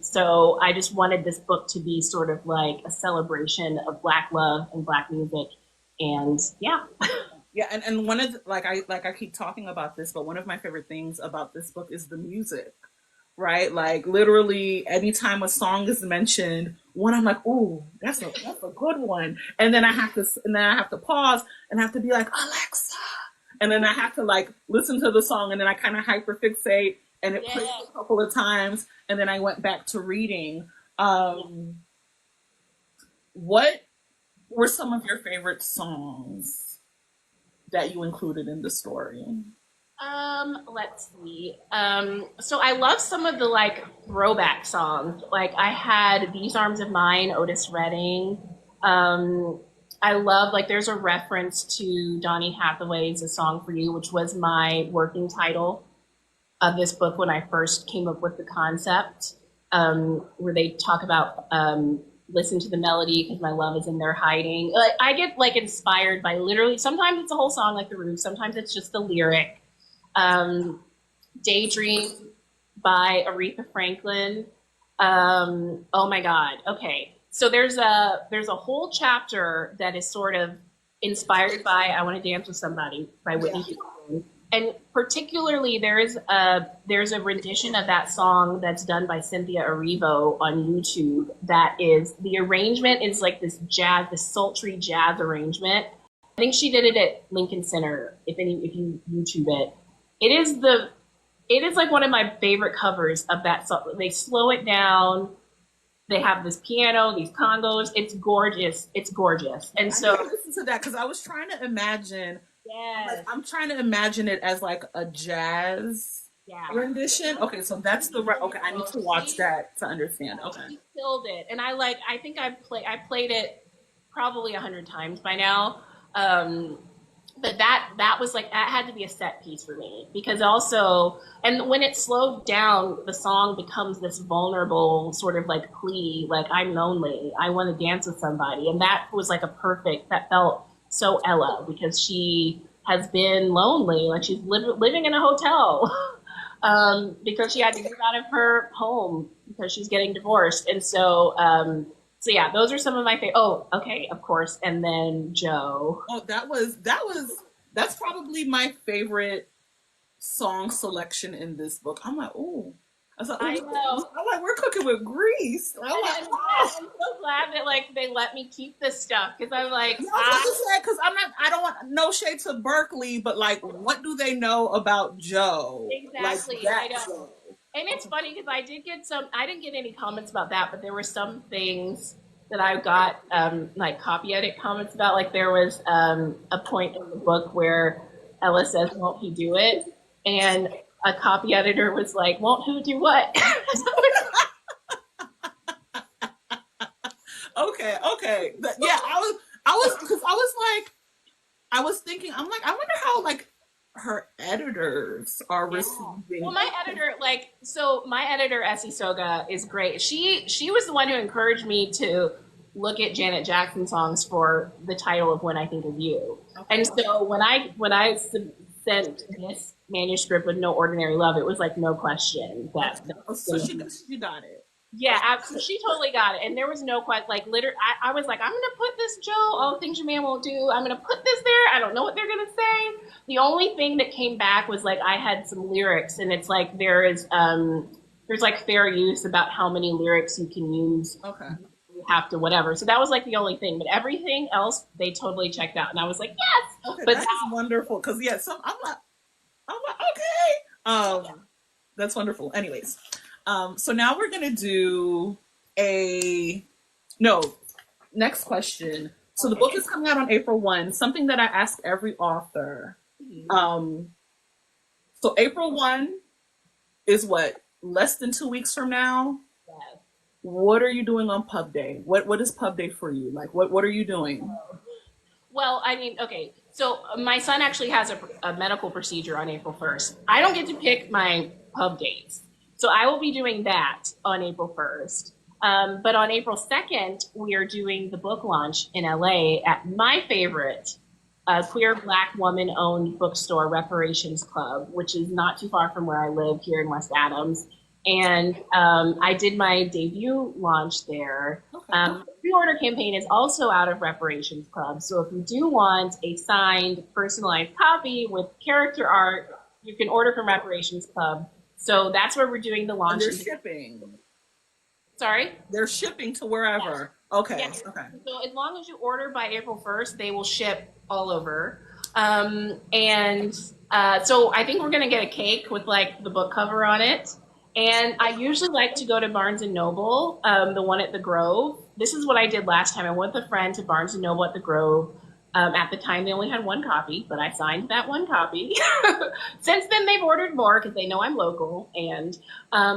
Speaker 2: So I just wanted this book to be sort of like a celebration of Black love and Black music. And yeah.
Speaker 1: Yeah, and one of the, like I keep talking about this, but one of my favorite things about this book is the music. Right? Like literally anytime a song is mentioned, one I'm like, ooh, that's a good one. And then I have to pause and have to be like, Alexa. And then I have to like listen to the song and then I kind of hyperfixate and it plays a couple of times and then I went back to reading. What were some of your favorite songs that you included in the story?
Speaker 2: Let's see. So I love some of the like throwback songs. Like I had These Arms of Mine, Otis Redding. I love, like, there's a reference to Donny Hathaway's A Song for You, which was my working title of this book when I first came up with the concept, where they talk about, listen to the melody because my love is in there hiding. Like I get like inspired by literally, sometimes it's a whole song like The Roof, sometimes it's just the lyric. Daydream by Aretha Franklin. Oh my God. Okay. So there's a whole chapter that is sort of inspired by I Want to Dance with Somebody by Whitney Houston. And particularly there's a rendition of that song that's done by Cynthia Erivo on YouTube. That is, the arrangement is like this sultry jazz arrangement. I think she did it at Lincoln Center, if you YouTube it. It is like one of my favorite covers of that song. They slow it down. They have this piano, these congos. It's gorgeous. It's gorgeous. And so
Speaker 1: I listen to that because I was trying to imagine.
Speaker 2: Yes.
Speaker 1: Like, I'm trying to imagine it as like a jazz rendition. Okay, so that's the okay. I need to watch that to understand. Okay,
Speaker 2: she killed it, and I think I played it probably 100 times by now. But that was like, that had to be a set piece for me, because also, and when it slowed down, the song becomes this vulnerable sort of like plea, like I'm lonely, I want to dance with somebody. And that was like that felt so Ella, because she has been lonely, like she's living in a hotel because she had to get out of her home because she's getting divorced. And so, so yeah, those are some of my favorite. Oh, okay, of course. And then Joe.
Speaker 1: Oh, that's probably my favorite song selection in this book. I'm like, ooh. I know. I'm like, we're cooking with grease. I'm
Speaker 2: so glad that like they let me keep this stuff, because I'm like,
Speaker 1: because I don't want no shade to Berkeley, but like, what do they know about Joe?
Speaker 2: Exactly.
Speaker 1: Like,
Speaker 2: I know. And it's funny because I didn't get any comments about that, but there were some things that I got like copy edit comments about. Like there was a point in the book where Ella says, "Won't he do it?" And a copy editor was like, "Won't who do what?"
Speaker 1: Okay. Yeah, I was thinking, I'm like, I wonder how like her editors are receiving.
Speaker 2: Well, my editor, Essie Soga, is great. She was the one who encouraged me to look at Janet Jackson songs for the title of When I Think of You. Okay. And so when I said sent this manuscript with no ordinary love, it was like no question that.
Speaker 1: Oh, so she got it.
Speaker 2: Yeah, absolutely. She totally got it, and there was no question. Like, literally, I was like, I'm gonna put this, Joe. All the things your man won't do. I'm gonna put this there. I don't know what they're gonna say. The only thing that came back was like I had some lyrics, and it's like there's like fair use about how many lyrics you can use.
Speaker 1: Okay.
Speaker 2: You have to whatever. So that was like the only thing, but everything else they totally checked out, and I was like, yes.
Speaker 1: Okay,
Speaker 2: but
Speaker 1: that's wonderful. Because yeah, I'm like, okay. That's wonderful. Anyways. So now we're going to do next question. So the book is coming out on April 1, something that I ask every author. So April 1 is what? Less than 2 weeks from now?
Speaker 2: Yes.
Speaker 1: What are you doing on pub day? What is pub day for you? Like, what are you doing?
Speaker 2: Well, I mean, okay. So my son actually has a medical procedure on April 1st. I don't get to pick my pub dates. So I will be doing that on April 1st. But on April 2nd, we are doing the book launch in LA at my favorite queer Black woman-owned bookstore, Reparations Club, which is not too far from where I live here in West Adams. And I did my debut launch there.
Speaker 1: Okay.
Speaker 2: The pre-order campaign is also out of Reparations Club. So if you do want a signed, personalized copy with character art, you can order from Reparations Club. So that's where we're doing the launch.
Speaker 1: And they're shipping.
Speaker 2: Sorry?
Speaker 1: They're shipping to wherever. Yes. Okay.
Speaker 2: Yes.
Speaker 1: Okay.
Speaker 2: So as long as you order by April 1st, they will ship all over. So I think we're going to get a cake with like the book cover on it. And I usually like to go to Barnes & Noble, the one at the Grove. This is what I did last time. I went with a friend to Barnes & Noble at the Grove. At the time, they only had one copy, but I signed that one copy. Since then, they've ordered more because they know I'm local. And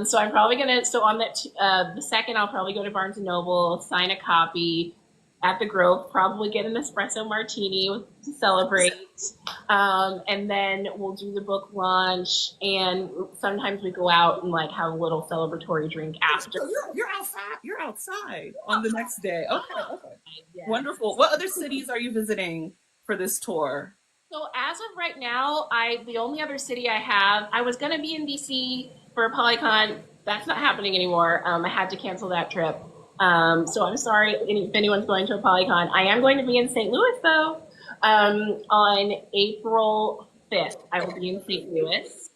Speaker 2: so I'm probably going to, so on that, the second, I'll probably go to Barnes & Noble, sign a copy at the Grove, probably get an espresso martini to celebrate. And then we'll do the book launch. And sometimes we go out and like have a little celebratory drink after.
Speaker 1: So you're outside on the next day. Okay. Yes. Wonderful. What other cities are you visiting for this tour?
Speaker 2: So as of right now, the only other city I was going to be in DC for PolyCon. That's not happening anymore. I had to cancel that trip. So I'm sorry if anyone's going to a PolyCon. I am going to be in St. Louis though. On April 5th, I will be in St. Louis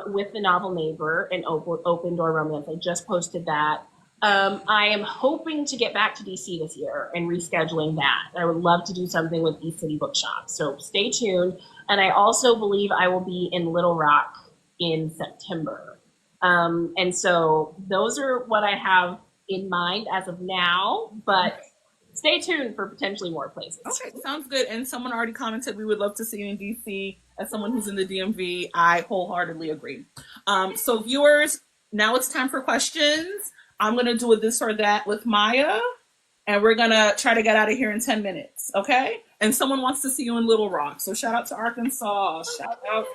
Speaker 2: with the novel Neighbor and Open Door Romance. I just posted that. I am hoping to get back to DC this year and rescheduling that. I would love to do something with East City Bookshop. So stay tuned. And I also believe I will be in Little Rock in September. And so those are what I have in mind as of now, but stay tuned for potentially more places.
Speaker 1: Okay, sounds good. And someone already commented, we would love to see you in DC. As someone who's in the DMV, I wholeheartedly agree. So viewers, now it's time for questions. I'm going to do a this or that with Maya, and we're going to try to get out of here in 10 minutes, okay? And someone wants to see you in Little Rock. So shout out to Arkansas. Shout out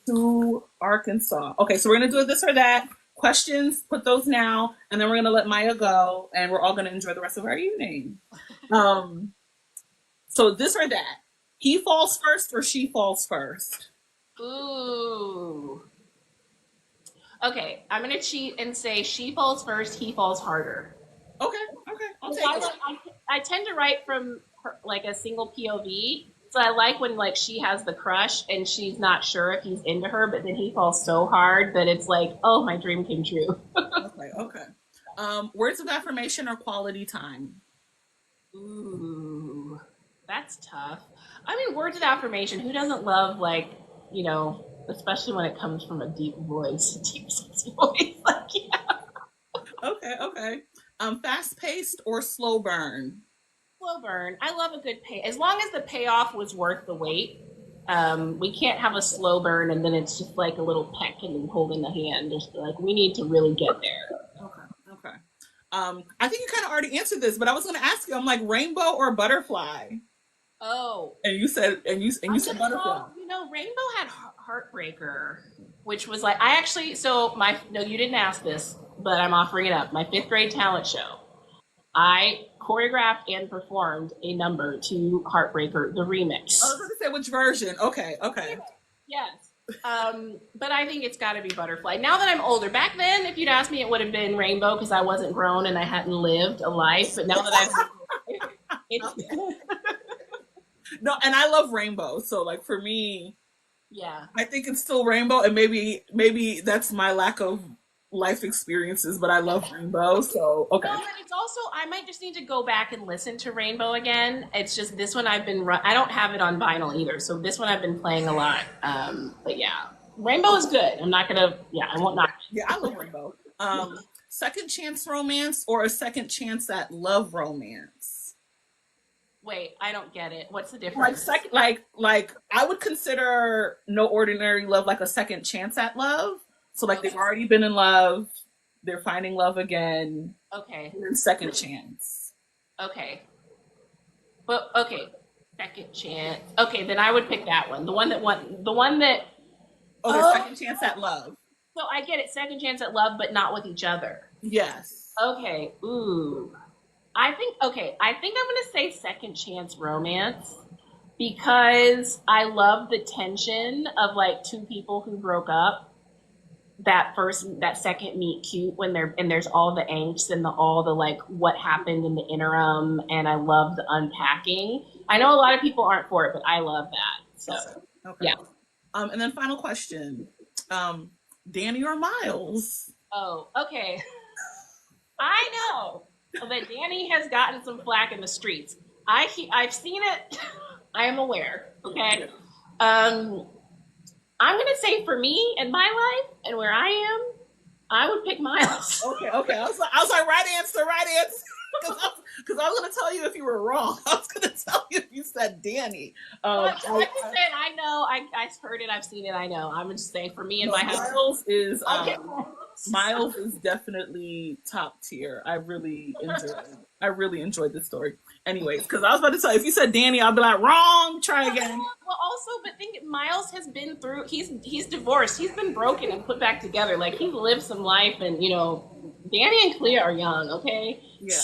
Speaker 1: to Arkansas. Okay, so we're going to do a this or that. Questions, put those now, and then we're going to let Maya go, and we're all going to enjoy the rest of our evening. So this or that. He falls first or she falls first?
Speaker 2: Ooh. Okay, I'm going to cheat and say she falls first, he falls harder.
Speaker 1: Okay. I'll take it.
Speaker 2: I tend to write from like a single POV. So I like when like she has the crush and she's not sure if he's into her, but then he falls so hard that it's like, oh, my dream came true.
Speaker 1: Okay. Words of affirmation or quality time?
Speaker 2: Ooh, that's tough. I mean, words of affirmation. Who doesn't love like, you know, especially when it comes from a deep voice, deep sexy voice. Like, yeah.
Speaker 1: Okay. Fast paced or slow burn?
Speaker 2: Slow burn. I love a good pay. As long as the payoff was worth the wait. We can't have a slow burn and then it's just like a little peck and holding the hand. Just like we need to really get there.
Speaker 1: Okay. I think you kind of already answered this, but I was going to ask you. I'm like rainbow or butterfly.
Speaker 2: Oh.
Speaker 1: And you said said butterfly.
Speaker 2: You know, Rainbow had Heartbreaker, which was like you didn't ask this, but I'm offering it up. My 5th grade talent show. I choreographed and performed a number to Heartbreaker, the remix.
Speaker 1: I was going to say which version. Okay.
Speaker 2: Yes. But I think it's got to be Butterfly. Now that I'm older, back then, if you'd asked me, it would have been Rainbow because I wasn't grown and I hadn't lived a life. But now that it's
Speaker 1: No, and I love Rainbow. So like for me,
Speaker 2: yeah.
Speaker 1: I think it's still Rainbow, and maybe that's my lack of life experiences, but I love Rainbow. So okay.
Speaker 2: No, but it's also I might just need to go back and listen to Rainbow again. It's just this one I don't have it on vinyl either, so this one I've been playing a lot. But yeah, Rainbow is good. I'm not gonna. Yeah, I won't knock it.
Speaker 1: Yeah, I love Rainbow. Second chance romance or a second chance at love romance?
Speaker 2: Wait, I don't get it. What's the difference?
Speaker 1: Like second, like I would consider No Ordinary Love like a second chance at love. So like
Speaker 2: Okay.
Speaker 1: they've already been in love, they're finding love again,
Speaker 2: Okay.
Speaker 1: and then second chance.
Speaker 2: Okay. But okay, second chance. Okay, then I would pick that one. The one that.
Speaker 1: Oh,
Speaker 2: Oh,
Speaker 1: second chance at love.
Speaker 2: so I get it. Second chance at love, but not with each other.
Speaker 1: Yes.
Speaker 2: Okay. Ooh. I think I'm gonna say second chance romance because I love the tension of like two people who broke up. That second meet cute when there's all the angst and all the like what happened in the interim, and I love the unpacking. I know a lot of people aren't for it, but I love that. So
Speaker 1: Okay.
Speaker 2: yeah.
Speaker 1: And then final question. Danny or Miles?
Speaker 2: Oh, okay. I know that Danny has gotten some flack in the streets. I've seen it. I am aware. Okay. I'm gonna say for me and my life and where I am, I would pick Miles.
Speaker 1: Okay. I was like, right answer. Because I was gonna tell you if you were wrong. I was gonna tell you if you said Danny.
Speaker 2: I'm just saying, I know. I heard it. I've seen it. I know. I'm just saying for me and my house.
Speaker 1: Miles is definitely top tier. I really enjoyed this story. Anyways, because I was about to tell you, if you said Danny, I'll be like, wrong. Try again.
Speaker 2: Well, also, but think Miles has been through. He's divorced. He's been broken and put back together. Like he's lived some life, and Danny and Clea are young. Okay.
Speaker 1: Yeah.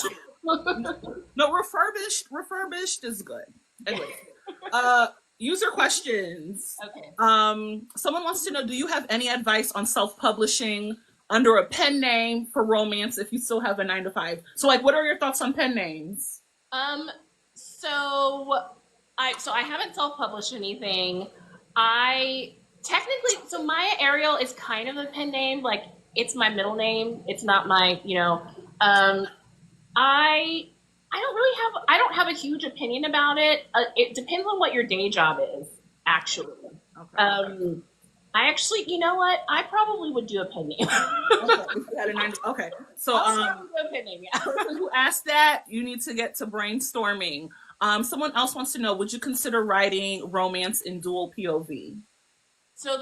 Speaker 1: No, refurbished is good. Anyway, user questions.
Speaker 2: Okay.
Speaker 1: Someone wants to know: do you have any advice on self-publishing under a pen name for romance if you still have a 9 to 5? So, like, what are your thoughts on pen names?
Speaker 2: So I haven't self-published anything. So MYAH Ariel is kind of a pen name. Like it's my middle name. It's not my, I don't have a huge opinion about it. It depends on what your day job is, actually.
Speaker 1: Okay.
Speaker 2: I actually, you know what? I probably would do a pen name.
Speaker 1: Okay. So,
Speaker 2: do a pen name, yeah.
Speaker 1: person who asked that, you need to get to brainstorming. Someone else wants to know: would you consider writing romance in dual POV?
Speaker 2: So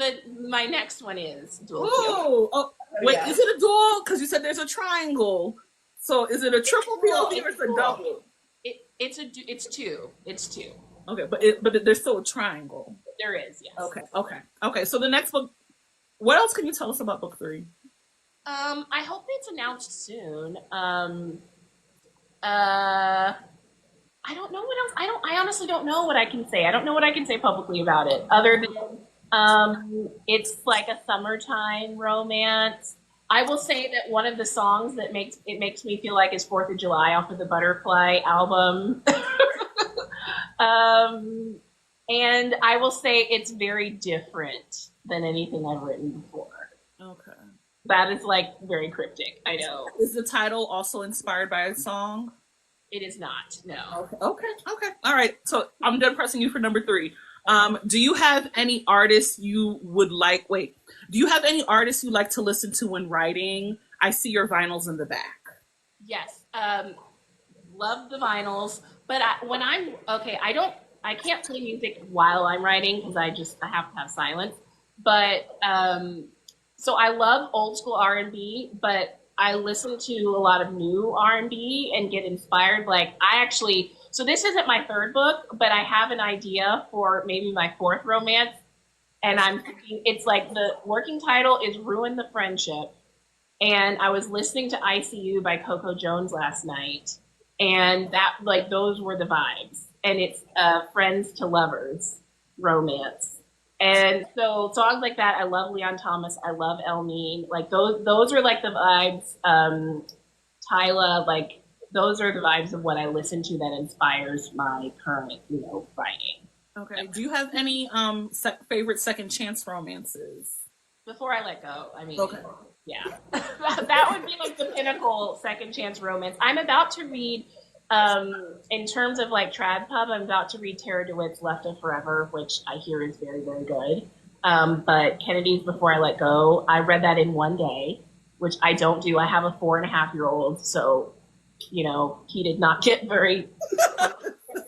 Speaker 2: my next one is dual POV.
Speaker 1: Oh, wait,
Speaker 2: yeah.
Speaker 1: Is it a dual? Because you said there's a triangle. So is it a triple POV or is it a double?
Speaker 2: It's two. It's two.
Speaker 1: Okay, but there's still a triangle.
Speaker 2: There is, yes.
Speaker 1: Okay. So the next book. What else can you tell us about book 3?
Speaker 2: I hope it's announced soon. I don't know what else. I honestly don't know what I can say. I don't know what I can say publicly about it, other than it's like a summertime romance. I will say that one of the songs that makes me feel like it's 4th of July off of the Butterfly album. And I will say it's very different than anything I've written before.
Speaker 1: Okay.
Speaker 2: That is like very cryptic. I know.
Speaker 1: Is the title also inspired by a song?
Speaker 2: It is not. No.
Speaker 1: Okay. All right. So I'm done pressing you for number 3. Do you have any artists you would like? Wait. Do you have any artists you like to listen to when writing? I see your vinyls in the back.
Speaker 2: Yes. Love the vinyls, but I can't play music while I'm writing because I have to have silence. But so I love old school R&B, but I listen to a lot of new R&B and get inspired. So this isn't my 3rd book, but I have an idea for maybe my 4th romance. And I'm thinking it's like the working title is Ruin the Friendship. And I was listening to ICU by Coco Jones last night. And that, those were the vibes. And it's friends to lovers romance. And so songs like that, I love Leon Thomas, I love El Mean. Like those are like the vibes. Tyla, like those are the vibes of what I listen to that inspires my current, writing.
Speaker 1: Okay. Do you have any favorite second chance romances?
Speaker 2: Before I Let Go, I mean,
Speaker 1: Okay.
Speaker 2: yeah, that would be like the pinnacle second chance romance. I'm about to read, in terms of like trad pub, I'm about to read Tara DeWitt's Left of Forever, which I hear is very, very good. But Kennedy's Before I Let Go, I read that in one day, which I don't do. I have a 4.5-year-old, so, he did not get very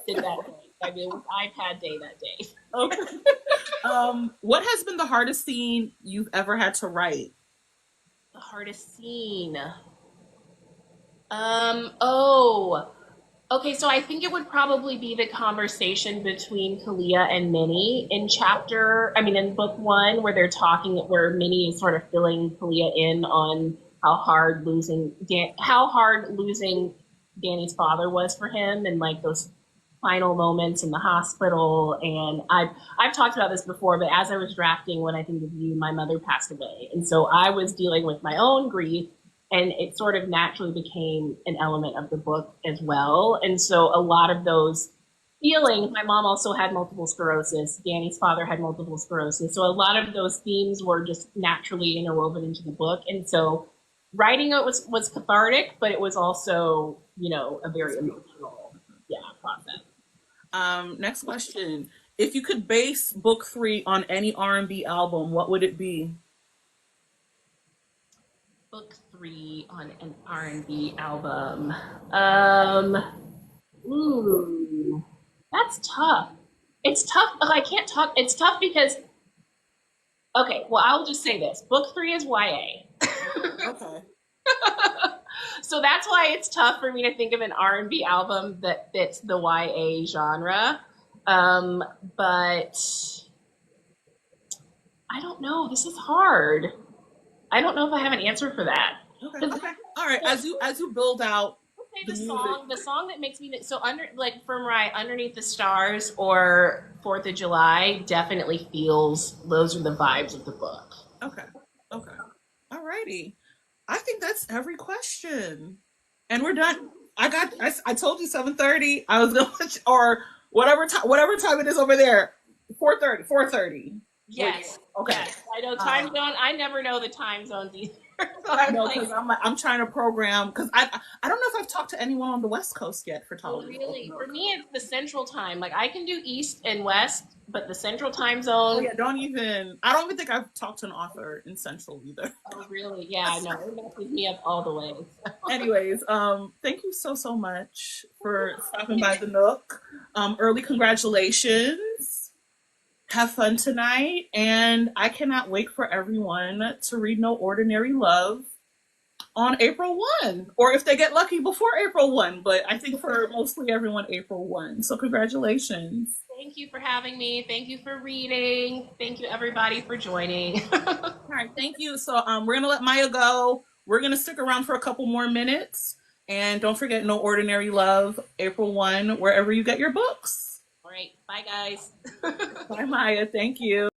Speaker 2: did that day. I mean, it was iPad day that day.
Speaker 1: Okay. What has been the hardest scene you've ever had to write?
Speaker 2: The hardest scene. Oh, okay. So I think it would probably be the conversation between Kalia and Minnie in book one, where they're talking, where Minnie is sort of filling Kalia in on how hard losing Danny's father was for him, and like those final moments in the hospital. And I've talked about this before, but as I was drafting When I Think of You, my mother passed away. And so I was dealing with my own grief, and it sort of naturally became an element of the book as well. And so a lot of those feelings, my mom also had multiple sclerosis, Danny's father had multiple sclerosis. So a lot of those themes were just naturally interwoven into the book. And so writing it was cathartic, but it was also, a very emotional, process.
Speaker 1: Next question. If you could base book 3 on any R&B album, what would it be?
Speaker 2: Book 3 on an R&B album. Ooh, that's tough. It's tough. I can't talk. It's tough because, okay, well, I'll just say this. Book 3 is YA.
Speaker 1: Okay.
Speaker 2: So that's why it's tough for me to think of an R&B album that fits the YA genre. But I don't know. This is hard. I don't know if I have an answer for that.
Speaker 1: Okay. All right. As you build out
Speaker 2: the song that makes me so Underneath the Stars or 4th of July definitely feels those are the vibes of the book.
Speaker 1: Okay. All righty. I think that's every question, and we're done. I told you 7:30. I was going to, or whatever time it is over there. 4:30.
Speaker 2: Yes.
Speaker 1: Okay.
Speaker 2: Yes. I know time zone. I never know the time zones either. So
Speaker 1: I'm trying to program, because I don't know if I've talked to anyone on the West Coast yet for Talia.
Speaker 2: Really, for me, it's the Central Time. Like I can do East and West, but the Central Time Zone.
Speaker 1: Oh, yeah, I don't even think I've talked to an author in Central either.
Speaker 2: Oh, really? Yeah, no, it messes me up all the way.
Speaker 1: Anyways, thank you so much for stopping by the Nook. Early congratulations. Have fun tonight, and I cannot wait for everyone to read No Ordinary Love on April 1, or if they get lucky before April 1, but I think for mostly everyone, April 1. So congratulations.
Speaker 2: Thank you for having me. Thank you for reading. Thank you, everybody, for joining.
Speaker 1: All right, thank you. So we're going to let Maya go. We're going to stick around for a couple more minutes, and don't forget No Ordinary Love, April 1, wherever you get your books.
Speaker 2: All right. Bye, guys.
Speaker 1: Bye, Maya. Thank you.